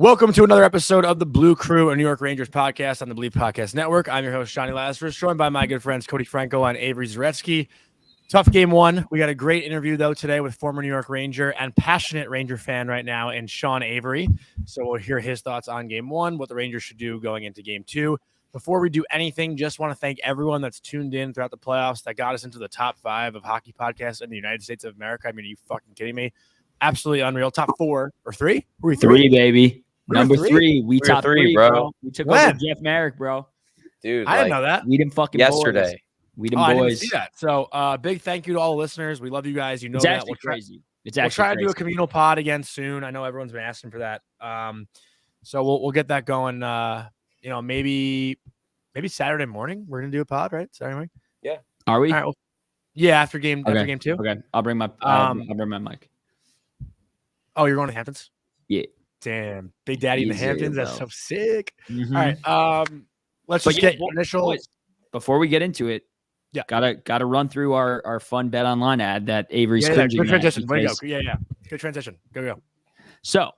Welcome to another episode of the Blue Crew, a New York Rangers podcast on the Believe Podcast Network. I'm your host, Jonny Lazarus, joined by my good friends Cody Frankel and Avery Zaretsky. Tough game one. We got a great interview, though, today with former New York Ranger and passionate Ranger fan right now in Sean Avery. So we'll hear his thoughts on game one, what the Rangers should do going into game two. Before we do anything, just want to thank everyone that's tuned in throughout the playoffs that got us into the top 5 of hockey podcasts in the United States of America. I mean, are you fucking kidding me? Absolutely unreal. Top 4 or 3? Were we 3? 3, baby. Number 3? 3. We top 3, bro. We took over Jeff Merrick, bro. Dude, I didn't know that. We didn't fucking yesterday. Boys. We didn't boys. boys. I didn't see that. So big thank you to all the listeners. We love you guys. You know it's that. Actually crazy. It's we'll actually try to crazy. do a communal pod again soon. I know everyone's been asking for that. So we'll get that going. Maybe Saturday morning we're gonna do a pod, right? Saturday morning. Yeah. Are we? All right, yeah, after game 2. Okay. I'll bring my mic. Oh, you're going to Hamptons? Yeah. Damn, Big Daddy in the Hamptons. That's so sick. Mm-hmm. All right. Let's just get initial. Boys, before we get into it, yeah, gotta run through our fun Bet Online ad that Avery's good transition. Way to go. Yeah. Good transition. Go. So,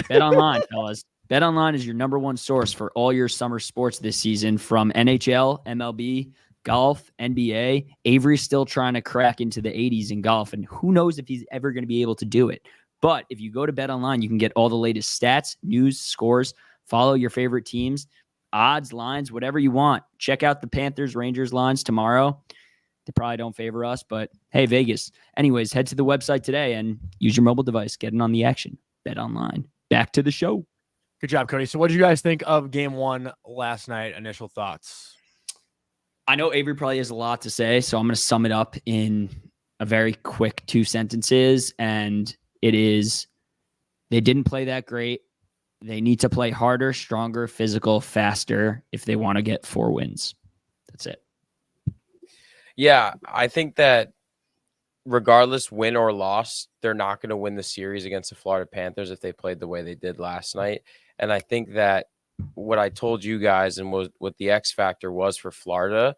Bet Online, fellas. Bet Online is your number one source for all your summer sports this season, from NHL, MLB, golf, NBA. Avery's still trying to crack into the 80s in golf, and who knows if he's ever going to be able to do it. But if you go to Bet Online, you can get all the latest stats, news, scores, follow your favorite teams, odds, lines, whatever you want. Check out the Panthers-Rangers lines tomorrow. They probably don't favor us, but hey, Vegas. Anyways, head to the website today and use your mobile device. Get in on the action. Bet Online. Back to the show. Good job, Cody. So what did you guys think of game 1 last night? Initial thoughts? I know Avery probably has a lot to say, so I'm going to sum it up in a very quick 2 sentences, and it is, they didn't play that great. They need to play harder, stronger, physical, faster if they want to get 4 wins. That's it. Yeah, I think that regardless, win or loss, they're not going to win the series against the Florida Panthers if they played the way they did last night. And I think that what I told you guys and what the X factor was for Florida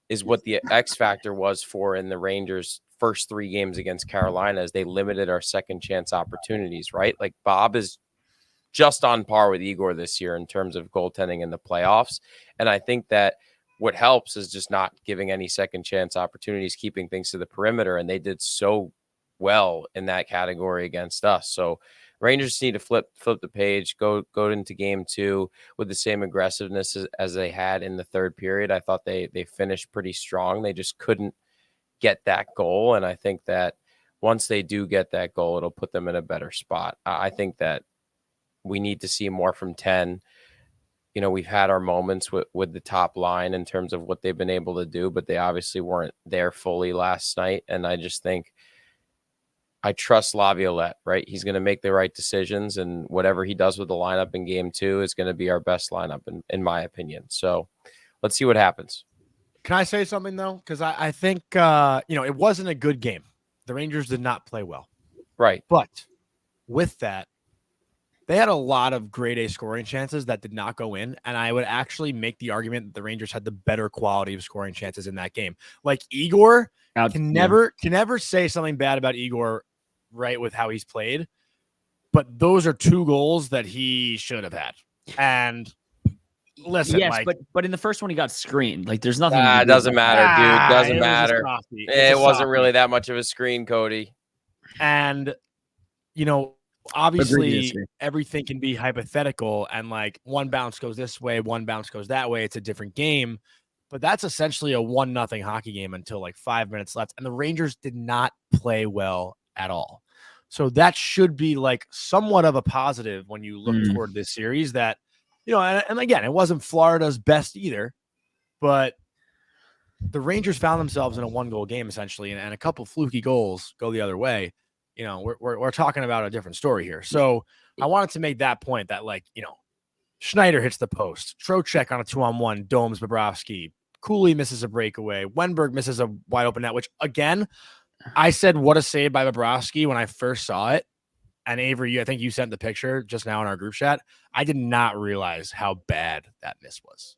is what the X factor was for in the Rangers' first 3 games against Carolina, as they limited our second chance opportunities, right? Like, Bob is just on par with Igor this year in terms of goaltending in the playoffs. And I think that what helps is just not giving any second chance opportunities, keeping things to the perimeter. And they did so well in that category against us. So Rangers need to flip the page, go into game 2 with the same aggressiveness as they had in the third period. I thought they finished pretty strong. They just couldn't get that goal. And I think that once they do get that goal, it'll put them in a better spot. I think that we need to see more from 10. You know, we've had our moments with the top line in terms of what they've been able to do, but they obviously weren't there fully last night. And I just think I trust Laviolette, right? He's going to make the right decisions, and whatever he does with the lineup in game 2 is going to be our best lineup, in my opinion. So let's see what happens. Can I say something, though? Because I think, it wasn't a good game. The Rangers did not play well. Right. But with that, they had a lot of grade A scoring chances that did not go in. And I would actually make the argument that the Rangers had the better quality of scoring chances in that game. Like, Igor can never say something bad about Igor, right, with how he's played. But those are 2 goals that he should have had. And listen, yes, but in the first one he got screened. Like, there's nothing. It doesn't matter, dude. Doesn't matter. It wasn't really that much of a screen, Cody. And obviously everything can be hypothetical, and like, one bounce goes this way, one bounce goes that way. It's a different game, but that's essentially a 1-0 hockey game until like 5 minutes left. And the Rangers did not play well at all. So that should be like somewhat of a positive when you look toward this series, that, and again, it wasn't Florida's best either, but the Rangers found themselves in a 1-goal game essentially, and a couple fluky goals go the other way. We're talking about a different story here. So I wanted to make that point that, like, Schneider hits the post, Trocheck on a 2-on-1, domes Bobrovsky, Cooley misses a breakaway, Wenberg misses a wide open net, which, again, I said, what a save by Bobrovsky when I first saw it. And Avery, I think you sent the picture just now in our group chat. I did not realize how bad that miss was.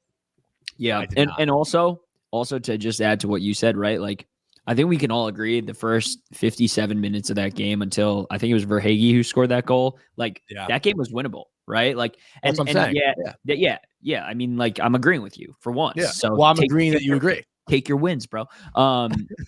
Yeah. And also to just add to what you said, right? Like, I think we can all agree the first 57 minutes of that game, until I think it was Verhaeghe who scored that goal, like, that game was winnable. right? Like, That's what I'm saying. yeah. I mean, like, I'm agreeing with you for once. Yeah. So Well, I'm agreeing that you agree. Take your wins, bro.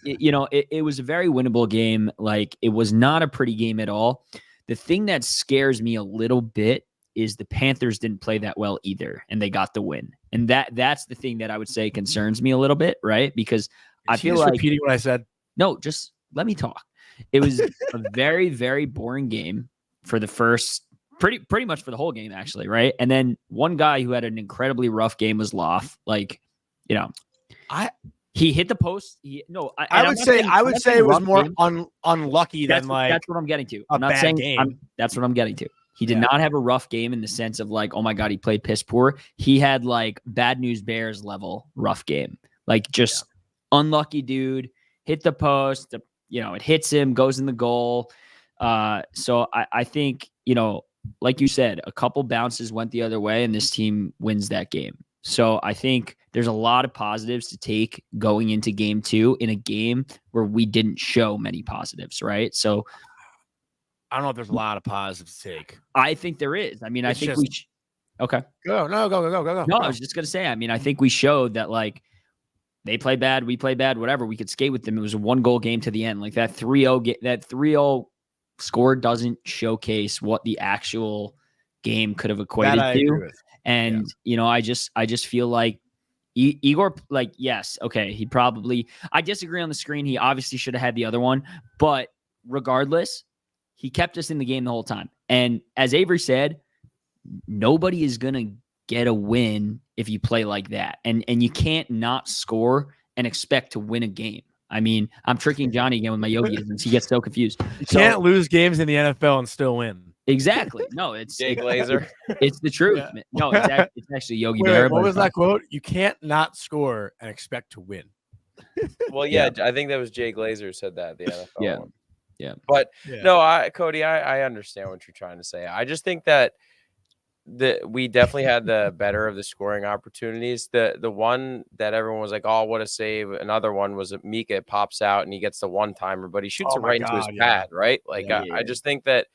It was a very winnable game. Like, it was not a pretty game at all. The thing that scares me a little bit is the Panthers didn't play that well either, and they got the win. And that's the thing that I would say concerns me a little bit, right? Because I feel like repeating what I said. No, just let me talk. It was a very, very boring game for the first pretty much for the whole game, actually, right? And then one guy who had an incredibly rough game was Loff. Like, he hit the post. I would say it was more unlucky than like that's what I'm getting to. I'm not saying game. That's what I'm getting to. He did not have a rough game in the sense of like, oh my God, he played piss poor. He had like bad news Bears level rough game. Like just unlucky dude, hit the post, it hits him, goes in the goal. So I think, like you said, a couple bounces went the other way and this team wins that game. So I think there's a lot of positives to take going into game 2 in a game where we didn't show many positives, right? So I don't know if there's a lot of positives to take. I think there is. I mean, I think okay. Go. No, I was just going to say, I mean, I think we showed that like they play bad, we play bad, whatever. We could skate with them. It was a 1-goal game to the end. Like that 3-0 score doesn't showcase what the actual game could have equated to. And, I just feel like Igor, like, yes, okay, I disagree on the screen. He obviously should have had the other one, but regardless, he kept us in the game the whole time. And as Avery said, nobody is going to get a win if you play like that. And you can't not score and expect to win a game. I mean, I'm tricking Johnny again with my yogi-isms. He gets so confused. You can't lose games in the NFL and still win. Exactly. No, it's Jake Glazer. It's the truth. Yeah. No, it's actually Yogi Berra. What was that quote? You can't not score and expect to win. Well, yeah, I think that was Jay Glazer who said that, the NFL one. Yeah. But no, Cody, I understand what you're trying to say. I just think that we definitely had the better of the scoring opportunities. The one that everyone was like, oh, what a save. Another one was Mika pops out and he gets the one-timer, but he shoots it right into his pad, right? Like, I just think that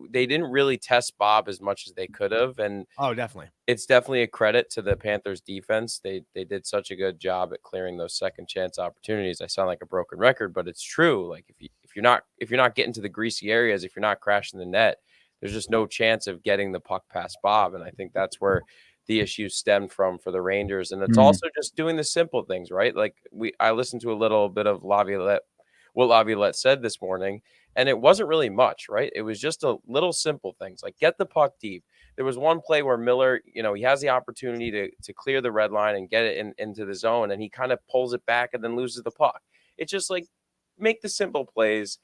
they didn't really test Bob as much as they could have. And definitely. It's definitely a credit to the Panthers defense. They did such a good job at clearing those second chance opportunities. I sound like a broken record, but it's true. Like if you're not getting to the greasy areas, if you're not crashing the net, there's just no chance of getting the puck past Bob. And I think that's where the issues stemmed from for the Rangers. And it's also just doing the simple things, right? Like I listened to a little bit of what Laviolette said this morning, and it wasn't really much, right? It was just a little simple things like get the puck deep. There was one play where Miller, he has the opportunity to clear the red line and get it into the zone, and he kind of pulls it back and then loses the puck. It's just like make the simple plays.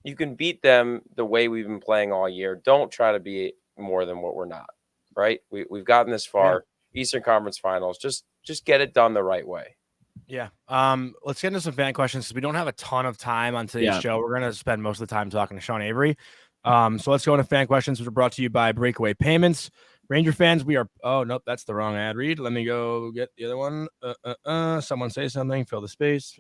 You can beat them the way we've been playing all year. Don't try to be more than what we're not, right? We've gotten this far. Eastern Conference Finals. Just get it done the right way. Yeah. Let's get into some fan questions because we don't have a ton of time on today's show. We're going to spend most of the time talking to Sean Avery. So let's go into fan questions, which are brought to you by Breakaway Payments. Ranger fans, we are. Oh, nope, that's the wrong ad read. Let me go get the other one. Someone say something. Fill the space.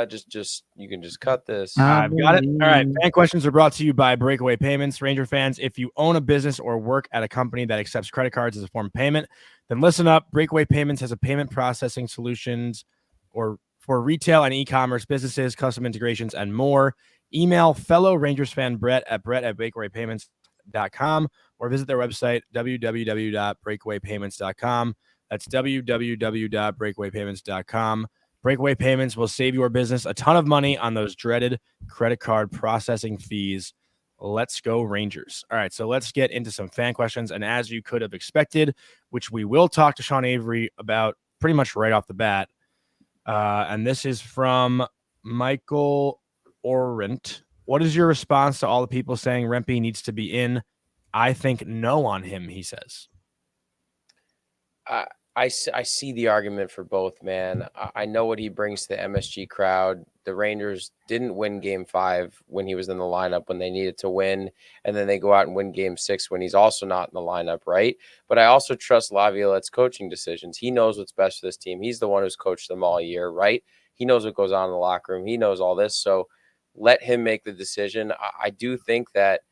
Just you can just cut this. I've got it. All right. Fan questions are brought to you by Breakaway Payments. Ranger fans, if you own a business or work at a company that accepts credit cards as a form of payment, then listen up. Breakaway Payments has a payment processing solutions or for retail and e-commerce businesses, custom integrations, and more. Email fellow Rangers fan Brett at breakawaypayments.com or visit their website, www.breakawaypayments.com. That's www.breakawaypayments.com. Breakaway Payments will save your business a ton of money on those dreaded credit card processing fees. Let's go Rangers. All right, so let's get into some fan questions. And as you could have expected, which we will talk to Sean Avery about pretty much right off the bat, and this is from Michael Orent. What is your response to all the people saying Rempe needs to be in? I think no on him, he says. I see the argument for both, man. I know what he brings to the MSG crowd. The Rangers didn't win Game 5 when he was in the lineup when they needed to win, and then they go out and win Game 6 when he's also not in the lineup, right? But I also trust Laviolette's coaching decisions. He knows what's best for this team. He's the one who's coached them all year, right? He knows what goes on in the locker room. He knows all this, so let him make the decision. I do think that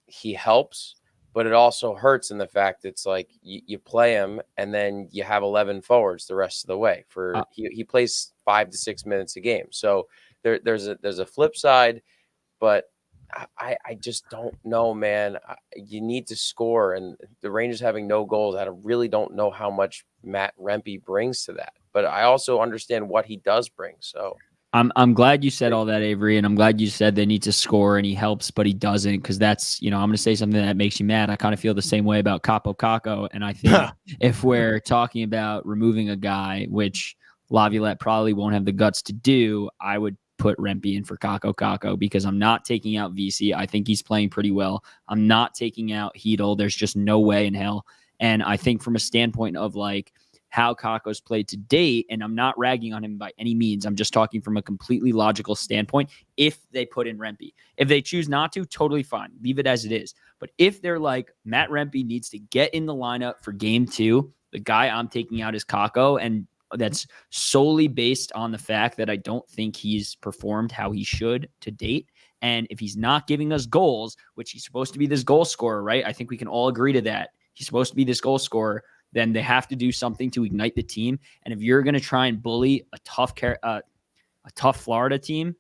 he helps, but it also hurts in the fact it's like you play him and then you have 11 forwards the rest of the way. He plays 5 to 6 minutes a game. So there's a flip side, but I just don't know, man. You need to score, and the Rangers having no goals, I really don't know how much Matt Rempe brings to that. But I also understand what he does bring. So I'm glad you said all that, Avery, and I'm glad you said they need to score and he helps, but he doesn't, because that's, I'm going to say something that makes you mad. I kind of feel the same way about Capo Caco, and I think if we're talking about removing a guy, which Laviolette probably won't have the guts to do, I would put Rempe in for Caco because I'm not taking out VC. I think he's playing pretty well. I'm not taking out Hedel. There's just no way in hell. And I think from a standpoint of like how Caco's played to date, and I'm not ragging on him by any means, I'm just talking from a completely logical standpoint. If they put in Rempe, if they choose not to, totally fine. Leave it as it is. But if they're like, Matt Rempe needs to get in the lineup for game 2, the guy I'm taking out is Caco, and that's solely based on the fact that I don't think he's performed how he should to date. And if he's not giving us goals, which he's supposed to be this goal scorer, right? I think we can all agree to that. He's supposed to be this goal scorer. Then they have to do something to ignite the team. And if you're going to try and bully a tough Florida team,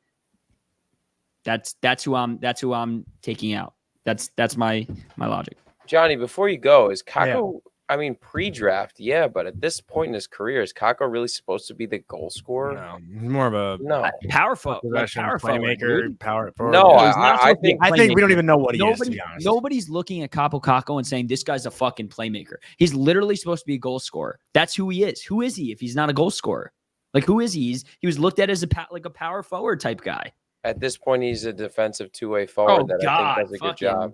that's who I'm taking out. That's my logic. Johnny, before you go, is Caco? I mean, pre-draft, but at this point in his career, is Caco really supposed to be the goal scorer? No, more of a power playmaker, power forward. No, I think we don't even know what he is, to be honest. Nobody's looking at Capo Caco and saying this guy's a fucking playmaker. He's literally supposed to be a goal scorer. That's who he is. Who is he if he's not a goal scorer? Like, who is he? He was looked at as a power forward type guy. At this point, he's a defensive two-way forward I think does a good job.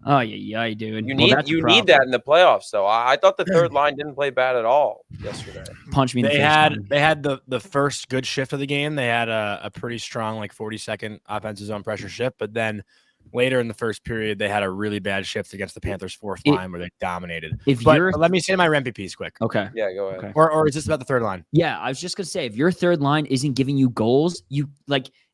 Oh yeah, dude. You need that in the playoffs, though. I thought the third line didn't play bad at all yesterday. Punch me in the face. They had the first good shift of the game. They had a pretty strong 40-second offensive zone pressure shift, but then later in the first period, they had a really bad shift against the Panthers' fourth line where they dominated. Let me say my Rempe piece quick. Okay. Yeah, go ahead. Okay. Or is this about the third line? Yeah, I was just gonna say, if your third line isn't giving you goals,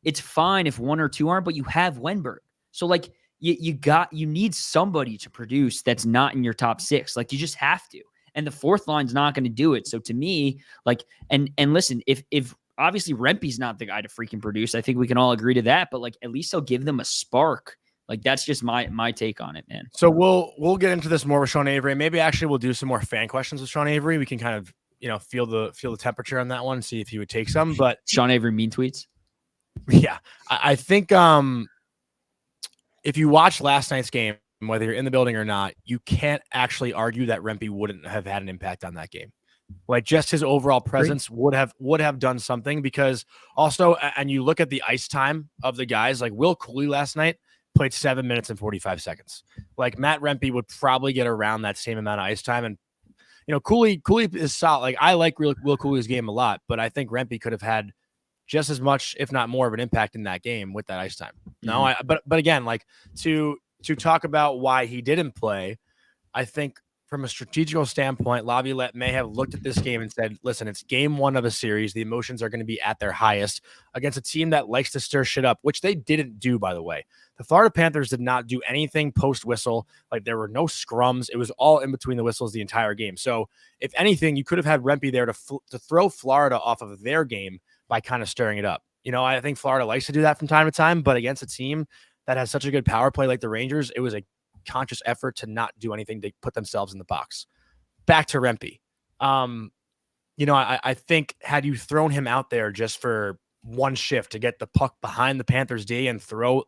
it's fine if one or two aren't, but you have Wenberg. So you need somebody to produce that's not in your top 6. You just have to. And the fourth line's not going to do it. So to me, and listen, if obviously Rempe's not the guy to freaking produce, I think we can all agree to that, but at least he'll give them a spark. That's just my take on it, man. So we'll get into this more with Sean Avery. Maybe actually we'll do some more fan questions with Sean Avery. We can kind of, feel the temperature on that one, see if he would take some. But Sean Avery mean tweets. Yeah. I think if you watch last night's game, whether you're in the building or not, you can't actually argue that Rempe wouldn't have had an impact on that game. Just his overall presence would have done something, because also, and you look at the ice time of the guys, Will Cooley last night played 7 minutes and 45 seconds. Matt Rempe would probably get around that same amount of ice time. And, Cooley is solid. I like Will Cooley's game a lot, but I think Rempe could have had just as much, if not more, of an impact in that game with that ice time. No, but again, to talk about why he didn't play, I think from a strategical standpoint, Laviolette may have looked at this game and said, listen, it's game 1 of a series. The emotions are going to be at their highest against a team that likes to stir shit up, which they didn't do, by the way. The Florida Panthers did not do anything post-whistle. There were no scrums. It was all in between the whistles the entire game. So if anything, you could have had Rempe there to throw Florida off of their game by kind of stirring it up. I think Florida likes to do that from time to time, but against a team that has such a good power play like the Rangers, it was a conscious effort to not do anything to put themselves in the box. Back to Rempe. I think had you thrown him out there just for one shift to get the puck behind the Panthers D and throw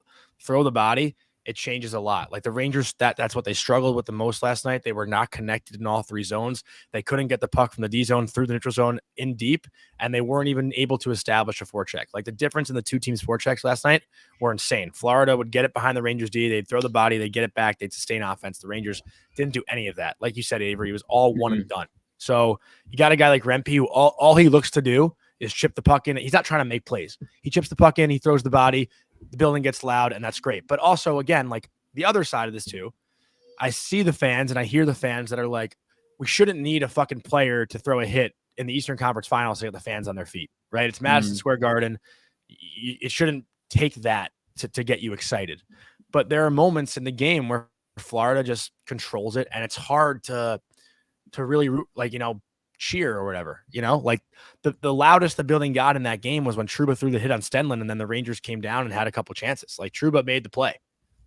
the body, it changes a lot. The Rangers, that's what they struggled with the most last night. They were not connected in all 3 zones. They couldn't get the puck from the D zone through the neutral zone in deep, and they weren't even able to establish a forecheck. The difference in the 2 teams' forechecks last night were insane. Florida would get it behind the Rangers D. They'd throw the body. They'd get it back. They'd sustain offense. The Rangers didn't do any of that. Like you said, Avery, it was all one and done. So you got a guy like Rempe who all he looks to do is chip the puck in. He's not trying to make plays. He chips the puck in. He throws the body. The building gets loud, and that's great. But also, again, the other side of this too, I see the fans and I hear the fans that are like, we shouldn't need a fucking player to throw a hit in the Eastern Conference Finals to get the fans on their feet, right? It's Madison Square Garden. It shouldn't take that to get you excited. But there are moments in the game where Florida just controls it, and it's hard to really like, cheer or whatever, like the loudest the building got in that game was when Trouba threw the hit on Stenlund, and then the Rangers came down and had a couple chances. Like Trouba made the play,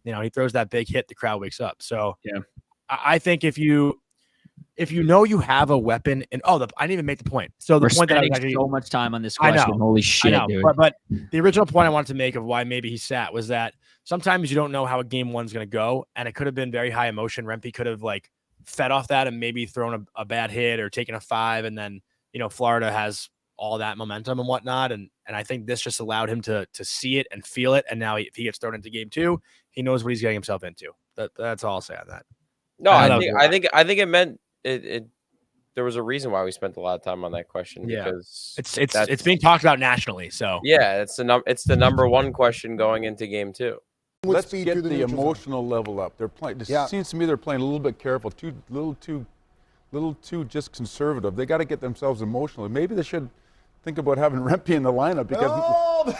he throws that big hit, the crowd wakes up. So yeah, I think if you you have a weapon, and I didn't even make the point. So the we're point that I was spending actually, so much time on this question. I know, Holy shit, dude. but the original point I wanted to make of why maybe he sat was that sometimes you don't know how a game one's going to go, and it could have been very high emotion. Rempe could have like fed off that and maybe thrown a bad hit or taken a 5, and then Florida has all that momentum and whatnot, and I think this just allowed him to see it and feel it, and now if he gets thrown into game 2, he knows what he's getting himself into. That's all I'll say on that. No, I think it meant it. There was a reason why we spent a lot of time on that question, because it's being talked about nationally. So yeah, it's the number 1 question going into game 2. Let's get the emotional level up. They're playing. It seems to me they're playing a little bit careful, little too just conservative. They got to get themselves emotional. Maybe they should think about having Rempe in the lineup, because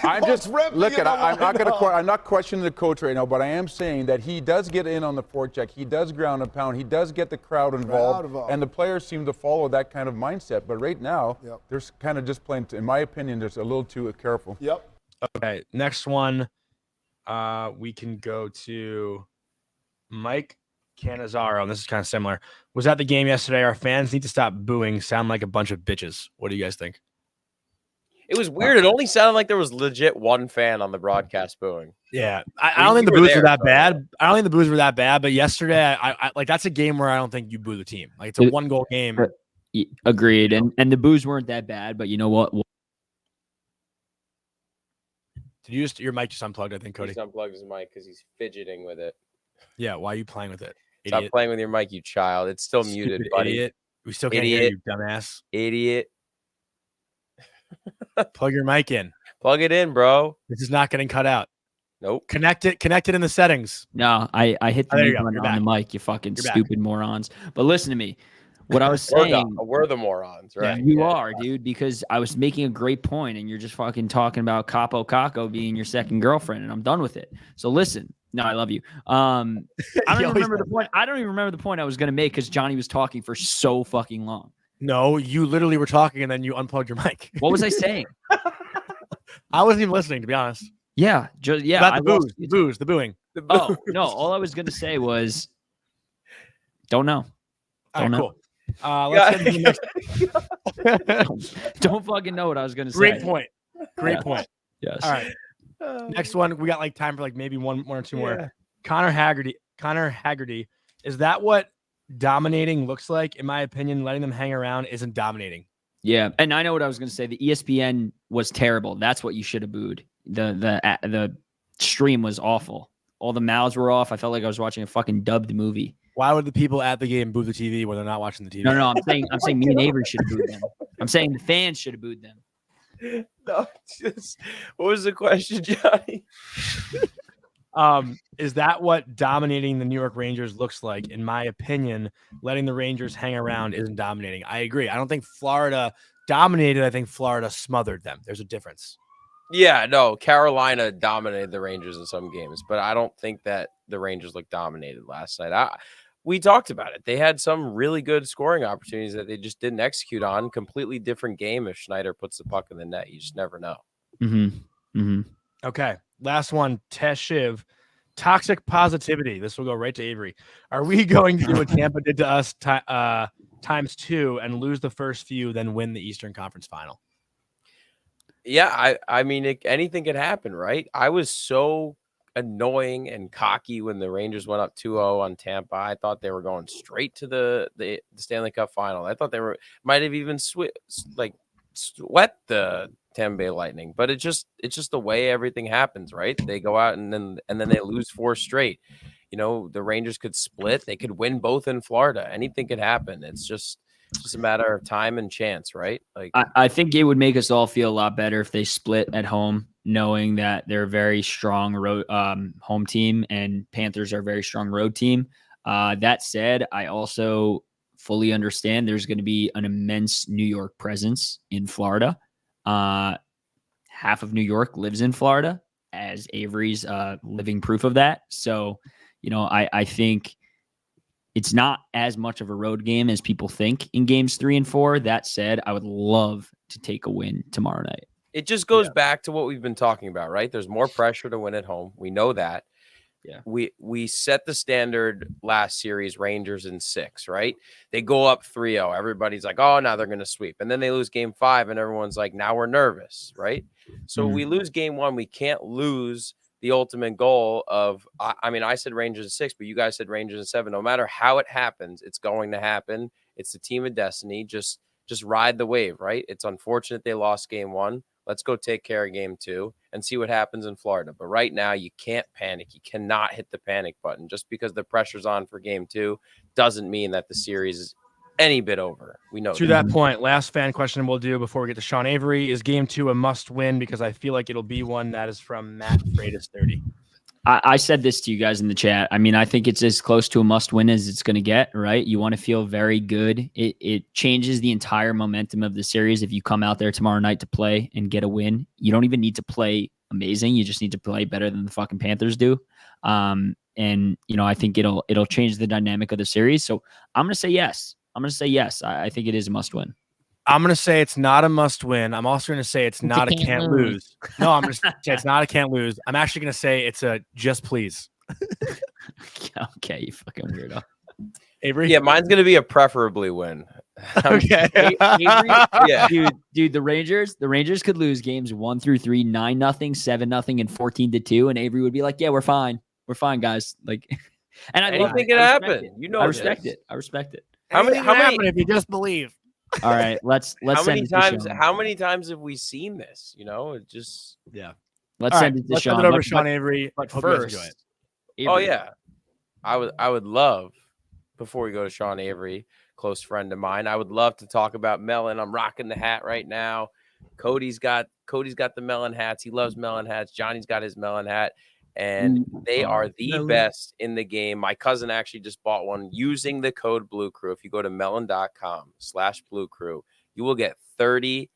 I'm just look at. I'm not questioning the coach right now, but I am saying that he does get in on the forecheck. He does ground and pound. He does get the crowd involved, and the players seem to follow that kind of mindset. But right now, they're kind of just playing. In my opinion, they're a little too careful. Yep. Okay. Next one. We can go to Mike Canizaro, and this is kind of similar. Was at the game yesterday. Our fans need to stop booing. Sound like a bunch of bitches. What do you guys think? It was weird. It only sounded like there was legit one fan on the broadcast booing. Yeah, I don't think the boos were that bad. I don't think the boos were that bad. But yesterday, I like that's a game where I don't think you boo the team. Like it's a 1-goal game. Agreed. And the boos weren't that bad. But you know what? Did you your mic just unplugged? I think Cody just unplugged his mic because he's fidgeting with it. Yeah, why are you playing with it? Idiot. Stop playing with your mic, you child. It's still muted, buddy. Idiot. We still can't hear you, dumbass. Idiot. Plug your mic in. Plug it in, bro. This is not getting cut out. Nope. Connect it in the settings. No, I hit the mute button on the mic, you fucking stupid morons. But listen to me. What I was saying, we're the morons, right? Yeah, you are, dude, because I was making a great point, and you're just fucking talking about Capo Caco being your second girlfriend, and I'm done with it. So listen, no, I love you. I don't even remember the point. I don't even remember the point I was going to make because Johnny was talking for so fucking long. No, you literally were talking, and then you unplugged your mic. What was I saying? I wasn't even listening, to be honest. Yeah, about the booing. Oh no, all I was going to say was, don't know. Don't know. Cool. Let's get into the next. Don't fucking know what I was going to say. Great point. Yes. All right. Next one. We got like time for like maybe one or two more. Connor Haggerty. Is that what dominating looks like? In my opinion, letting them hang around isn't dominating. Yeah, and I know what I was going to say. The ESPN was terrible. That's what you should have booed. The stream was awful. All the mouths were off. I felt like I was watching a fucking dubbed movie. Why would the people at the game boo the TV when they're not watching the TV? No, I'm saying me and Avery should have booed them. I'm saying the fans should have booed them. No, what was the question, Johnny? Is that what dominating the New York Rangers looks like? In my opinion, letting the Rangers hang around isn't dominating. I agree. I don't think Florida dominated. I think Florida smothered them. There's a difference. Yeah, no, Carolina dominated the Rangers in some games, but I don't think that the Rangers looked dominated last night. We talked about it. They had some really good scoring opportunities that they just didn't execute on. Completely different game if Schneider puts the puck in the net. You just never know. Okay, last one, Teshiv. Toxic positivity. This will go right to Avery. Are we going to do what Tampa did to us times 2 and lose the first few, then win the Eastern Conference Final? Yeah, I mean, anything could happen, right? I was so annoying and cocky when the Rangers went up 2-0 on Tampa. I thought they were going straight to the Stanley Cup Final. I thought they might have even swept the Tampa Bay Lightning, but it's just the way everything happens, right? They go out and then they lose 4 straight. You know, the Rangers could split. They could win both in Florida. Anything could happen. It's just a matter of time and chance, right? Like I think it would make us all feel a lot better if they split at home, knowing that they're a very strong road home team and Panthers are a very strong road team. That said, I also fully understand there's going to be an immense New York presence in Florida. Half of New York lives in Florida, as Avery's living proof of that. So, you know, I think It's not as much of a road game as people think in games 3 and 4. That said, I would love to take a win tomorrow night. It just goes back to what we've been talking about, right? There's more pressure to win at home. We know that. Yeah. We set the standard last series, Rangers in 6, right? They go up 3-0. Everybody's like, oh, now they're going to sweep. And then they lose game 5, and everyone's like, now we're nervous, right? So we lose game 1. We can't lose the ultimate goal of, I mean, I said Rangers in 6, but you guys said Rangers in 7. No matter how it happens, it's going to happen. It's the team of destiny. Just ride the wave, right? It's unfortunate they lost game 1. Let's go take care of game 2 and see what happens in Florida. But right now, you can't panic. You cannot hit the panic button. Just because the pressure's on for game 2 doesn't mean that the series is any bit over. We know to that point. Last fan question we'll do before we get to Sean Avery is game 2 a must win, because I feel like it'll be one. That is from Matt Freitas 30. I said this to you guys in the chat. I mean, I think it's as close to a must win as it's going to get, right? You want to feel very good. It changes the entire momentum of the series if you come out there tomorrow night to play and get a win. You don't even need to play amazing. You just need to play better than the fucking Panthers do. And, you know, I think it'll change the dynamic of the series. So I'm going to say yes. I think it is a must win. I'm going to say it's not a must win. I'm also going to say it's not a can't lose. No, I'm going to say it's not a can't lose. I'm actually going to say it's a just please. Okay, you fucking weirdo. Avery? Yeah, mine's going to be a preferably win. Okay. Avery, yeah. Dude, the Rangers could lose games 1 through 3, 9-0, 7-0, and 14-2. And Avery would be like, yeah, we're fine. We're fine, guys. Like, and I think it happened. You know, I respect it. How many if you just believe? All right, let's how send many it to times Sean. how many times have we seen this? You know, it just Let's send it to let's Sean. send it over to Sean Avery. But Hope you guys first, enjoy it. Avery, Oh yeah. I would love, before we go to Sean Avery, close friend of mine, I would love to talk about melon. I'm rocking the hat right now. Cody's got the melon hats. He loves melon hats. Johnny's got his melon hat. And they are the best in the game. My cousin actually just bought one using the code Blue Crew. If you go to melon.com/Blue Crew, you will get 30%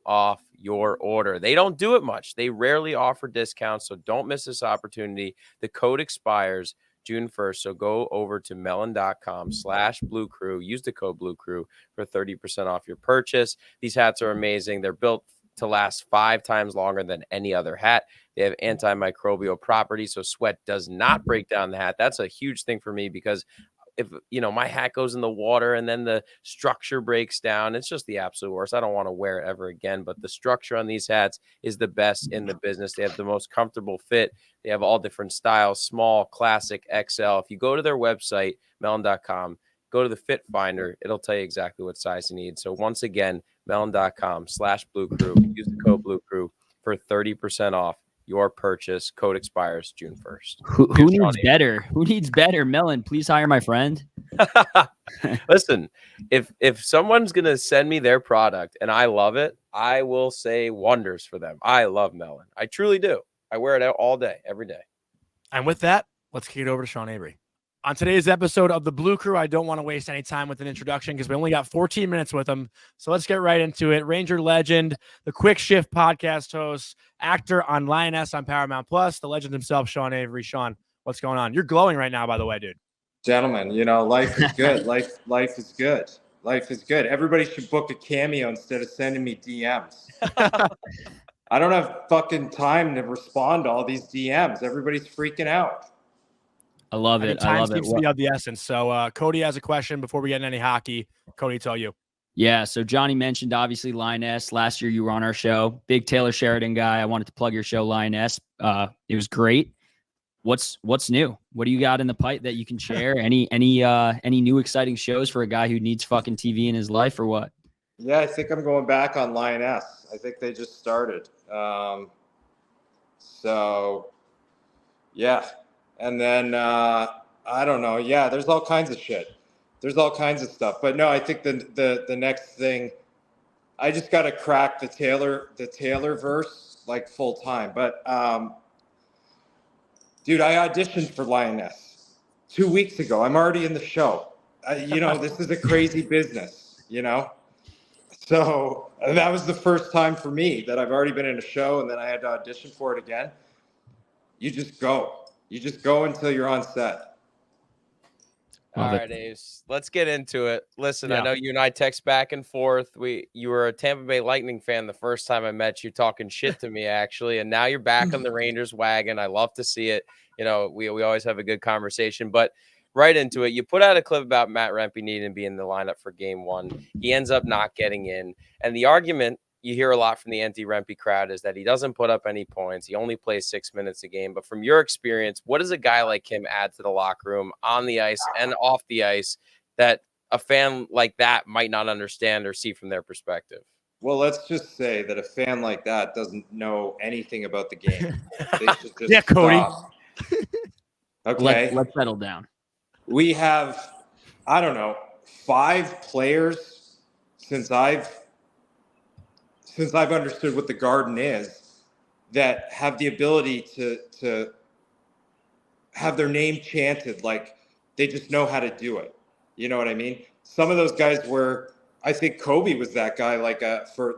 off your order. They don't do it much. They rarely offer discounts, so don't miss this opportunity. The code expires June 1st, so go over to melon.com/Blue Crew. Use the code Blue Crew for 30% off your purchase. These hats are amazing. They're built to last 5 times longer than any other hat. They have antimicrobial properties, so sweat does not break down the hat. That's a huge thing for me, because if, you know, my hat goes in the water and then the structure breaks down, it's just the absolute worst. I don't want to wear it ever again, but the structure on these hats is the best in the business. They have the most comfortable fit. They have all different styles, small, classic, XL. If you go to their website, melon.com, go to the fit finder, it'll tell you exactly what size you need. So once again, melon.com/Blue Crew. Use the code Blue Crew for 30% off your purchase. Code expires June 1st. Who needs better? Who needs better? Melon, please hire my friend. Listen, if someone's going to send me their product and I love it, I will say wonders for them. I love Melon. I truly do. I wear it out all day, every day. And with that, let's kick it over to Sean Avery. On today's episode of the Blue Crew, I don't want to waste any time with an introduction because we only got 14 minutes with him. So let's get right into it. Ranger legend, the Quick Shift podcast host, actor on Lioness on Paramount Plus, the legend himself, Sean Avery. Sean, what's going on? You're glowing right now, by the way, dude. Gentlemen, you know, life is good. life is good. Life is good. Everybody should book a cameo instead of sending me DMs. I don't have fucking time to respond to all these DMs. Everybody's freaking out. I love it. Time seems to be of the essence. So Cody has a question before we get into any hockey. Cody, it's all you. Yeah, so Johnny mentioned, obviously, Lioness. Last year you were on our show. Big Taylor Sheridan guy. I wanted to plug your show, Lioness. It was great. What's new? What do you got in the pipe that you can share? Any new exciting shows for a guy who needs fucking TV in his life, or what? Yeah, I think I'm going back on Lioness. I think they just started. So, yeah. And then, I don't know. Yeah, there's all kinds of shit. There's all kinds of stuff. But no, I think the next thing, I just got to crack the Taylor verse like full time. But, dude, I auditioned for Lioness 2 weeks ago. I'm already in the show. This is a crazy business, you know? So that was the first time for me that I've already been in a show, and then I had to audition for it again. You just go. You just go until you're on set. All Love it. right, Ace. Let's get into it. Listen, I Yeah. know you and I text back and forth. You were a Tampa Bay Lightning fan the first time I met you, talking shit to me, actually, and now you're back on the Rangers wagon. I love to see it. You know, we always have a good conversation, but right into it. You put out a clip about Matt Rempe needing to be in the lineup for Game 1. He ends up not getting in, and the argument you hear a lot from the anti-Rempe crowd is that he doesn't put up any points. He only plays 6 minutes a game. But from your experience, what does a guy like him add to the locker room on the ice and off the ice that a fan like that might not understand or see from their perspective? Well, let's just say that a fan like that doesn't know anything about the game. They should just Yeah, Cody. stop. Okay. Let's settle down. We have, I don't know, 5 players since I've understood what the Garden is that have the ability to have their name chanted like they just know how to do it. You know what I mean? Some of those guys were, I think Kobe was that guy.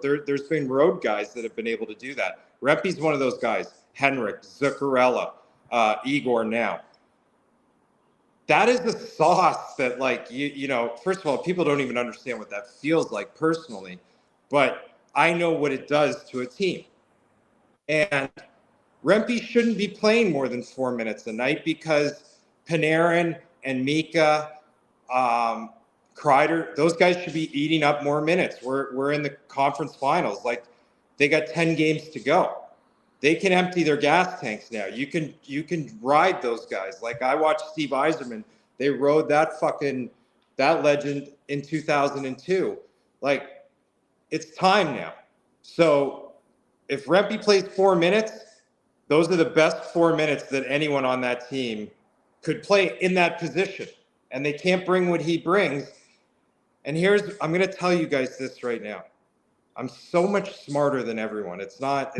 There's been road guys that have been able to do that. Rempe's one of those guys. Henrik, Zuccarello, Igor now. That is the sauce that, like, you know, first of all, people don't even understand what that feels like personally, but I know what it does to a team. And Rempe shouldn't be playing more than 4 minutes a night because Panarin and Mika, Kreider, those guys should be eating up more minutes. We're in the conference finals. Like, they got 10 games to go. They can empty their gas tanks now. You can ride those guys. Like, I watched Steve Yzerman. They rode that legend in 2002. Like, it's time now. So if Rempe plays 4 minutes, those are the best 4 minutes that anyone on that team could play in that position. And they can't bring what he brings. And I'm going to tell you guys this right now. I'm so much smarter than everyone. It's not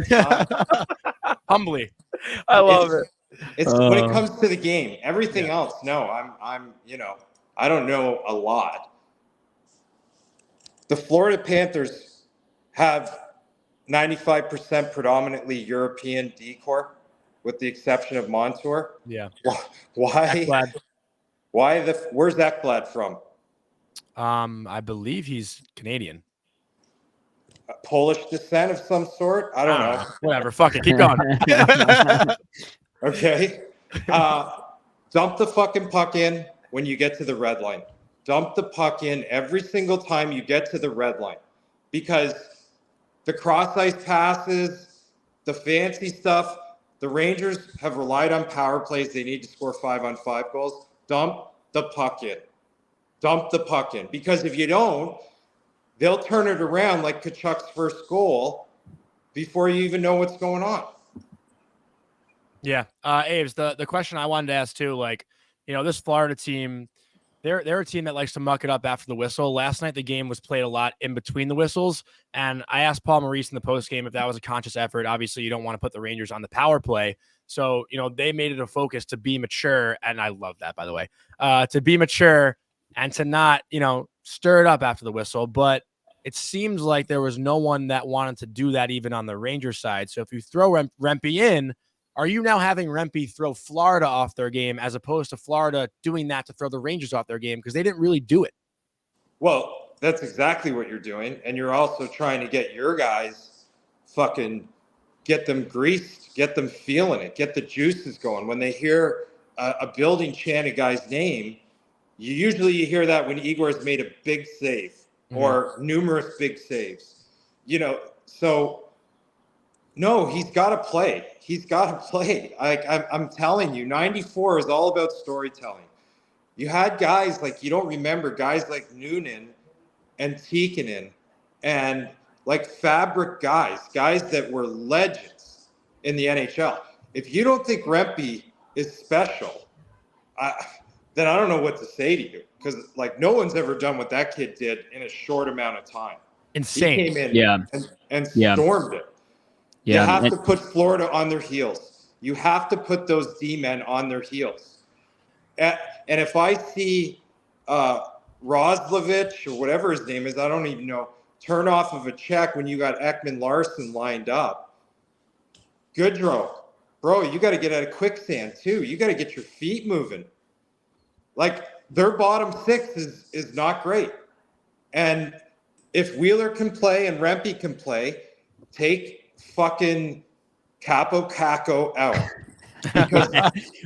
Humbly. I love it. It's when it comes to the game. Everything else, no, I'm I don't know a lot. The Florida Panthers have 95% predominantly European decor, with the exception of Montour. Yeah. Why? Where's Ekblad from? I believe he's Canadian. Polish descent of some sort? I don't know. Whatever. Fuck it. Keep going. Okay. Dump the fucking puck in when you get to the red line. Dump the puck in every single time you get to the red line. Because the cross-ice passes, the fancy stuff, the Rangers have relied on power plays. They need to score 5-on-5 goals. Dump the puck in. Dump the puck in. Because if you don't, they'll turn it around like Tkachuk's first goal before you even know what's going on. Yeah. Aves, the question I wanted to ask too, like, you know, this Florida team, they're a team that likes to muck it up after the whistle. Last night, the game was played a lot in between the whistles. And I asked Paul Maurice in the postgame if that was a conscious effort. Obviously, you don't want to put the Rangers on the power play. So, you know, they made it a focus to be mature. And I love that, by the way, to be mature and to not, you know, stir it up after the whistle. But it seems like there was no one that wanted to do that even on the Rangers side. So if you throw Rempe in, are you now having Rempe throw Florida off their game as opposed to Florida doing that to throw the Rangers off their game? Because they didn't really do it. Well, that's exactly what you're doing. And you're also trying to get your guys fucking get them greased, get them feeling it, get the juices going. When they hear a building chant a guy's name, you hear that when Igor's made a big save or numerous big saves. You know, so no, he's got to play. He's got to play. I'm telling you, 94 is all about storytelling. You had guys like, you don't remember, guys like Noonan and Tikkanen and like fabric guys that were legends in the NHL. If you don't think Rempe is special, then I don't know what to say to you, because like no one's ever done what that kid did in a short amount of time. Insane. He came in and stormed it. Yeah. You have to put Florida on their heels. You have to put those D-men on their heels. And if I see Roslovich or whatever his name is, I don't even know, turn off of a check when you got Ekman Larson lined up, Goodrow, bro, you got to get out of quicksand too. You got to get your feet moving. Like, their bottom six is not great. And if Wheeler can play and Rempe can play, take fucking Capo Caco out. Because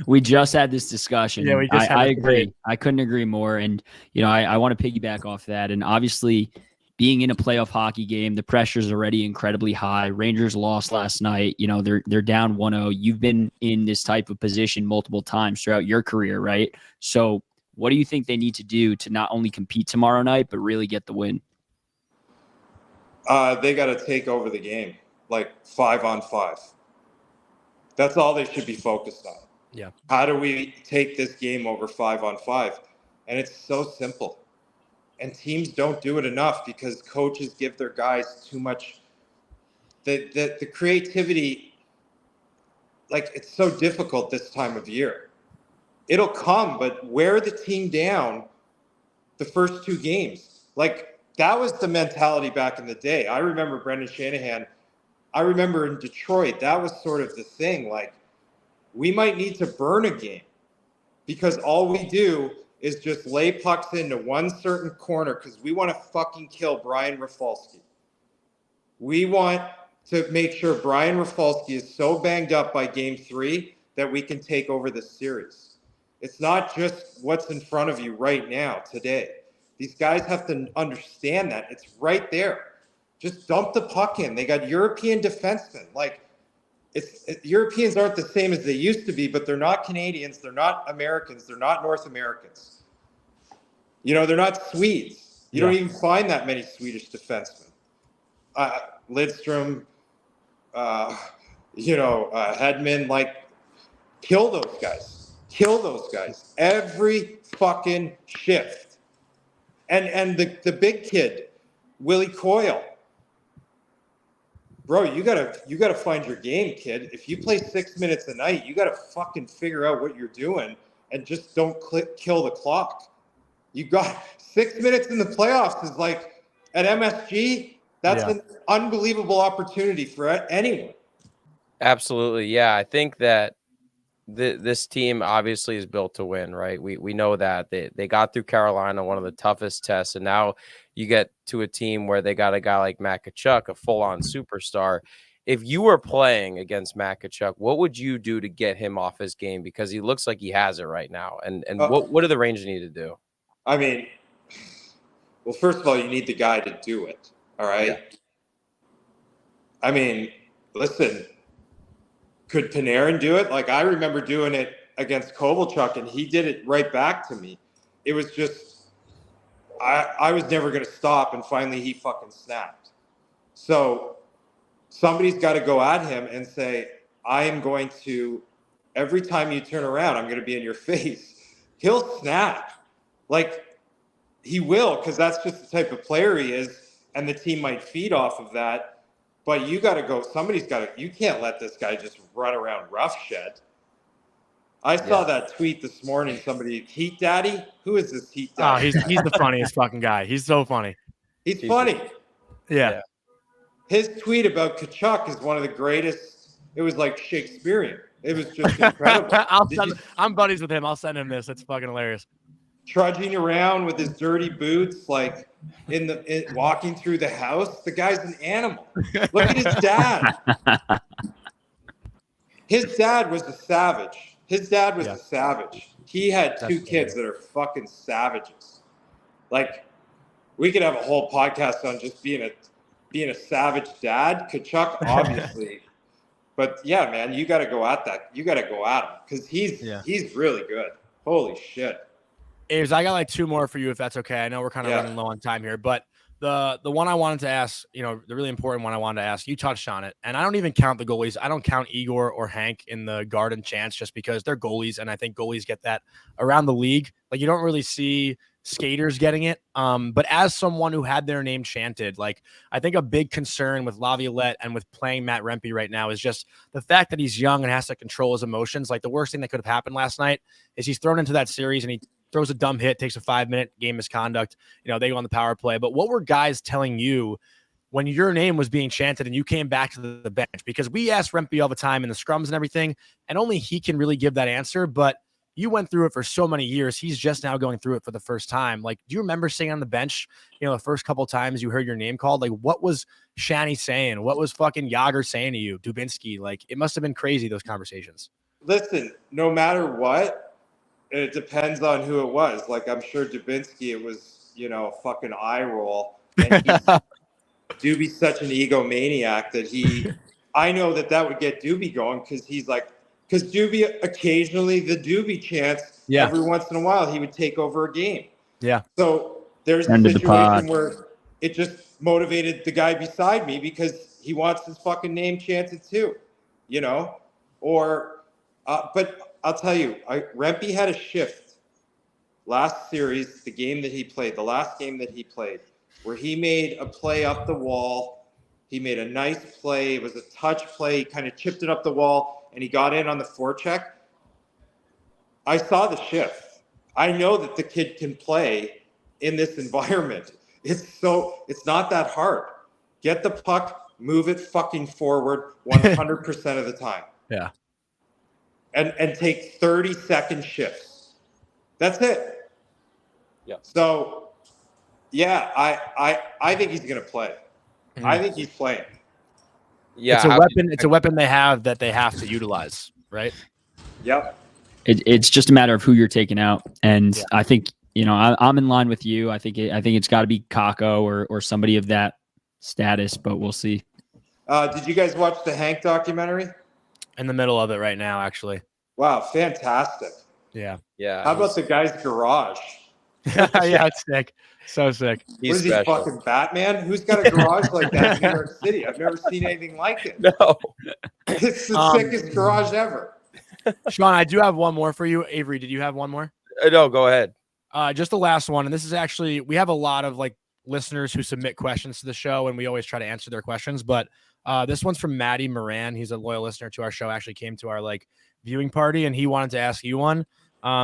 we just had this discussion. Yeah, we just had I a agree. debate. I couldn't agree more. And, I want to piggyback off that. And obviously, being in a playoff hockey game, the pressure is already incredibly high. Rangers lost last night. They're down 1-0. You've been in this type of position multiple times throughout your career, right? So what do you think they need to do to not only compete tomorrow night, but really get the win? they got to take over the game, like 5-on-5. That's all they should be focused on. Yeah. How do we take this game over 5-on-5? And it's so simple. And teams don't do it enough because coaches give their guys too much. The creativity, like, it's so difficult this time of year. It'll come, but wear the team down the first two games. Like, that was the mentality back in the day. I remember Brendan Shanahan. I remember in Detroit, that was sort of the thing. Like, we might need to burn a game because all we do is just lay pucks into one certain corner because we want to fucking kill Brian Rafalski. We want to make sure Brian Rafalski is so banged up by game 3 that we can take over the series. It's not just what's in front of you right now, today. These guys have to understand that. It's right there. Just dump the puck in. They got European defensemen. Like, Europeans aren't the same as they used to be, but they're not Canadians. They're not Americans. They're not North Americans. They're not Swedes. You don't even find that many Swedish defensemen. Lidstrom, Hedman, like, kill those guys. Kill those guys every fucking shift. And the big kid, Willie Coyle. Bro, you gotta find your game, kid. If you play 6 minutes a night, you gotta fucking figure out what you're doing and just don't kill the clock. You got 6 minutes in the playoffs is like, at MSG, that's an unbelievable opportunity for anyone. Absolutely. Yeah. I think that this team obviously is built to win, right? We know that they got through Carolina, one of the toughest tests. And now you get to a team where they got a guy like Matt Tkachuk, a full-on superstar. If you were playing against Matt Tkachuk, what would you do to get him off his game? Because he looks like he has it right now. And what do the Rangers need to do? I mean, well, first of all, you need the guy to do it. All right. Yeah. I mean, listen, could Panarin do it? Like, I remember doing it against Kovalchuk, and he did it right back to me. It was just, I was never going to stop, and finally he fucking snapped. So somebody's got to go at him and say, I am going to, every time you turn around, I'm going to be in your face. He'll snap. Like, he will, because that's just the type of player he is, and the team might feed off of that. But you got to go. Somebody's got to. You can't let this guy just run around roughshed. I saw that tweet this morning. Somebody, Heat Daddy. Who is this Heat Daddy? Oh, he's the funniest fucking guy. He's so funny. He's funny. Yeah. His tweet about Tkachuk is one of the greatest. It was like Shakespearean. It was just incredible. I'm buddies with him. I'll send him this. It's fucking hilarious. Trudging around with his dirty boots, like walking through the house. The guy's an animal. Look at his dad. His dad was a savage. A savage. He had two kids that are fucking savages. Like, we could have a whole podcast on just being a savage dad. Tkachuk, obviously. But yeah, man, you got to go at that. You got to go at him because he's really good. Holy shit. Aves, I got like two more for you, if that's okay. I know we're kind of running low on time here, but the one I wanted to ask, the really important one I wanted to ask, you touched on it, and I don't even count the goalies. I don't count Igor or Hank in the Garden chance just because they're goalies, and I think goalies get that around the league. Like, you don't really see skaters getting it. But as someone who had their name chanted, like, I think a big concern with Laviolette and with playing Matt Rempe right now is just the fact that he's young and has to control his emotions. Like, the worst thing that could have happened last night is he's thrown into that series and he throws a dumb hit, takes a 5-minute game misconduct. They go on the power play. But what were guys telling you when your name was being chanted and you came back to the bench? Because we ask Rempe all the time in the scrums and everything, and only he can really give that answer. But you went through it for so many years. He's just now going through it for the first time. Like, do you remember sitting on the bench, the first couple times you heard your name called? Like, what was Shanny saying? What was fucking Yager saying to you? Dubinsky? Like, it must have been crazy, those conversations. Listen, no matter what, it depends on who it was. Like, I'm sure Dubinsky, it was, fucking eye roll. And Doobie's such an egomaniac that I know that would get Doobie going, because Doobie occasionally, the Doobie chants, every once in a while, he would take over a game. Yeah. So there's a situation where it just motivated the guy beside me because he wants his fucking name chanted too, but I'll tell you, Rempe had a shift last series, the last game that he played, where he made a play up the wall. He made a nice play. It was a touch play. He kind of chipped it up the wall, and he got in on the forecheck. I saw the shift. I know that the kid can play in this environment. It's not that hard. Get the puck, move it fucking forward 100% of the time. Yeah. And take 30-second shifts. That's it. Yeah. So, yeah, I think he's going to play. Mm-hmm. I think he's playing. Yeah, it's a weapon. It's a weapon they have that they have to utilize, right? Yep. It's just a matter of who you're taking out, and I think I'm in line with you. I think it's got to be Kakko or somebody of that status, but we'll see. Did you guys watch the Hank documentary? In the middle of it right now, actually. Wow, fantastic. Yeah. How about the guy's garage? Yeah, it's sick. So sick. What is he, fucking Batman? Who's got a garage like that in New York City? I've never seen anything like it. No. It's the sickest garage ever. Sean, I do have one more for you. Avery, did you have one more? No, go ahead. Just the last one. And this is actually, we have a lot of listeners who submit questions to the show, and we always try to answer their questions. But this one's from Matty Moran. He's a loyal listener to our show, actually came to our viewing party, and he wanted to ask you one.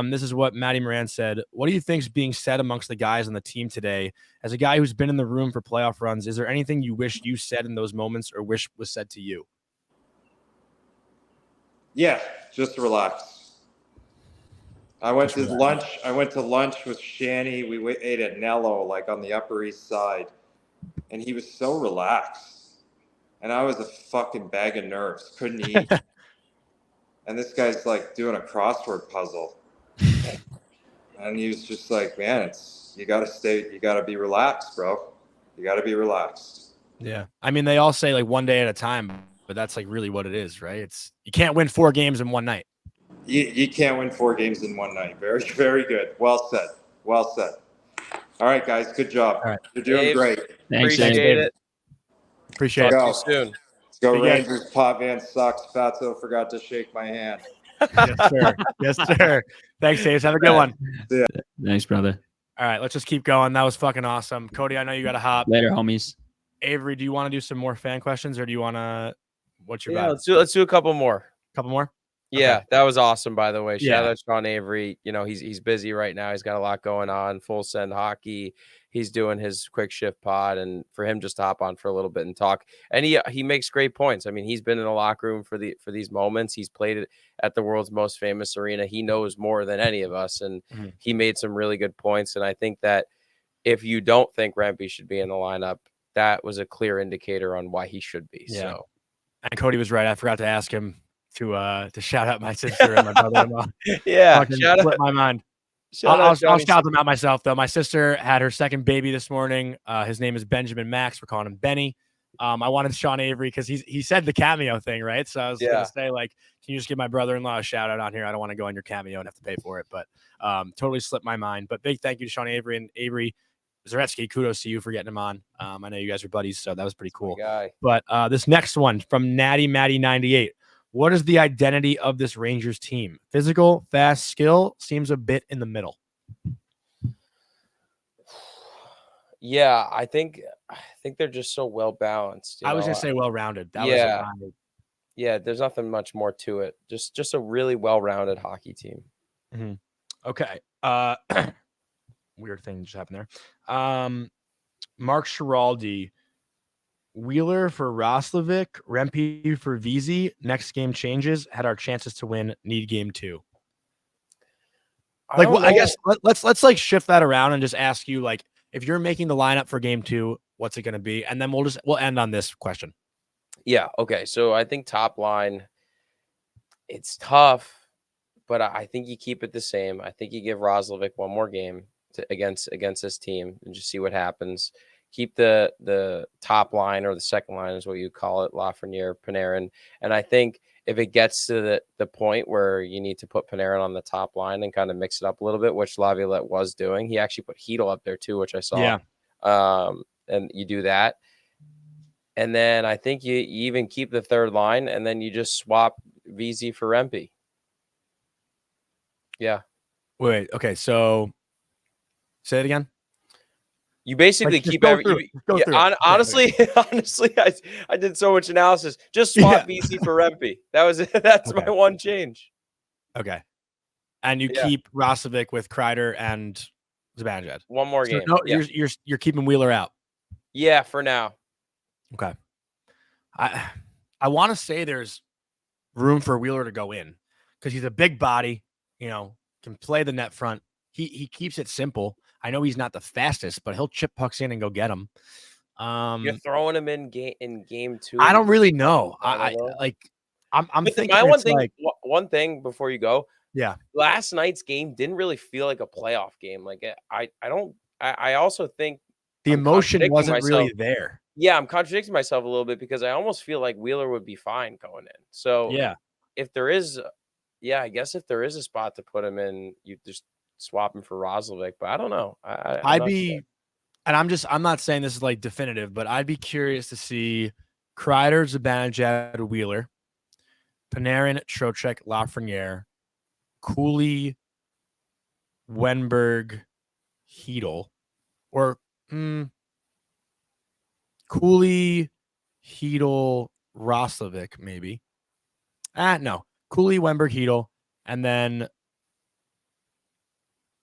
This is what Matty Moran said. What do you think is being said amongst the guys on the team today? As a guy who's been in the room for playoff runs, is there anything you wish you said in those moments or wish was said to you? Yeah, just relax. I went to lunch with Shanny. We ate at Nello, on the Upper East Side, and he was so relaxed. And I was a fucking bag of nerves, couldn't eat. And this guy's doing a crossword puzzle. And he was just man, you got to be relaxed, bro. You got to be relaxed. Yeah. I mean, they all say one day at a time, but that's really what it is, right? You can't win 4 games in one night. You can't win 4 games in one night. Very, very good. Well said. Well said. All right, guys. Good job. All right. You're doing great. Thanks, Appreciate it. Appreciate it. Talk to you soon. Let's go Rangers. Potvin sucks. Fatso forgot to shake my hand. Yes, sir. Yes, sir. Thanks, Dave. Have a good one. Yeah. Thanks, brother. All right, let's just keep going. That was fucking awesome. Cody, I know you got to hop. Later, homies. Avery, do you want to do some more fan questions, or do you want to? What's your vibe? Let's do a couple more. Couple more. Yeah, okay. That was awesome, by the way. Shout out Sean Avery. He's busy right now. He's got a lot going on. Full send hockey. He's doing his quick shift pod, and for him just to hop on for a little bit and talk. And he makes great points. I mean, he's been in the locker room for these moments. He's played it at the world's most famous arena. He knows more than any of us, and he made some really good points. And I think that if you don't think Rempe should be in the lineup, that was a clear indicator on why he should be. Yeah. So, and Cody was right. I forgot to ask him to shout out my sister and my brother-in-law. Yeah, split my mind. I'll shout them out myself, though. My sister had her second baby this morning. His name is Benjamin Max. We're calling him Benny. I wanted Sean Avery because he said the cameo thing, right? So I was going to say, can you just give my brother-in-law a shout out on here? I don't want to go on your cameo and have to pay for it, but totally slipped my mind. But big thank you to Sean Avery and Avery Zaretsky. Kudos to you for getting him on. I know you guys are buddies, so that was pretty cool. But this next one from Natty Matty 98. What is the identity of this Rangers team? Physical, fast, skill, seems a bit in the middle. Yeah, I think they're just so well balanced. I was gonna say well rounded. Yeah, there's nothing much more to it. Just a really well rounded hockey team. Mm-hmm. Okay. Weird thing just happened there. Mark Schiraldi. Wheeler for Roslovic, Rempe for Veezy. Next game changes. Had our chances to win. Need game 2. Like, well, I guess let's like shift that around and just ask you, like, if you're making the lineup for game 2, what's it going to be? And then we'll end on this question. Yeah. Okay. So I think top line, it's tough, but I think you keep it the same. I think you give Roslovic one more game against this team and just see what happens. Keep the top line, or the second line is what you call it, Lafreniere, Panarin. And I think if it gets to the point where you need to put Panarin on the top line and kind of mix it up a little bit, which Laviolette was doing, he actually put Hedl up there too, which I saw. Yeah. And you do that. And then I think you even keep the third line, and then you just swap VZ for Rempe. Yeah. Wait. Okay. So say it again. You basically Like, keep go every. through it. Honestly, I did so much analysis. Just swap VC for Rempe. That's Okay. my one change. Okay. And you Yeah. keep Roslovic with Kreider and Zibanejad. One more game. No, Yeah. you're keeping Wheeler out. Yeah, for now. Okay. I want to say there's room for Wheeler to go in because he's a big body, can play the net front. He keeps it simple. I know he's not the fastest, but he'll chip pucks in and go get them. You're throwing him in game 2. I don't really know. I'm thinking my one thing. like, One thing before you go. Yeah. Last night's game didn't really feel like a playoff game. Like I also think the emotion wasn't really there. Yeah, I'm contradicting myself a little bit because I almost feel like Wheeler would be fine going in. So yeah, if there is, I guess if there is a spot to put him in, you just swap him for Roslovic. But I don't know. I'm not saying this is like definitive, but I'd be curious to see Kreider, Zibanejad, Wheeler, Panarin, Trocheck, Lafreniere, Cooley, Wenberg, Hedl, or Cooley, Hedl, Roslovic, maybe. No. Cooley, Wenberg, Hedl, and then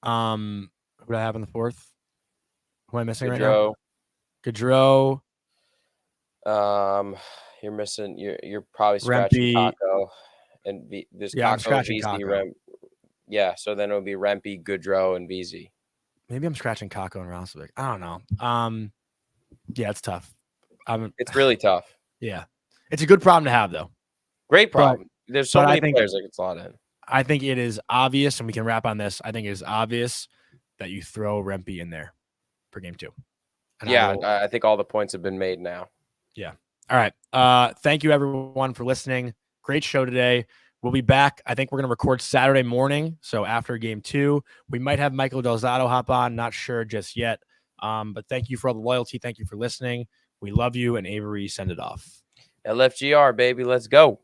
who do I have in the fourth? Who am I missing right now? Gaudreau. You're missing. You're probably scratching Rempe. Kakko, and there's I'm Kakko, scratching VZ, Kakko. Yeah, so then it would be Rempe, Gaudreau, and VZ. Maybe I'm scratching Kakko and Roslovic. I don't know. Yeah, it's tough. It's really tough. Yeah, it's a good problem to have, though. Great problem. There's so many players that get slot in. I think it is obvious, and we can wrap on this. I think it is obvious that you throw Rempe in there for game 2. And I think all the points have been made now. Yeah. All right. Thank you, everyone, for listening. Great show today. We'll be back. I think we're going to record Saturday morning. So after game 2, we might have Michael Delzato hop on. Not sure just yet. But thank you for all the loyalty. Thank you for listening. We love you. And Avery, send it off. LFGR, baby. Let's go.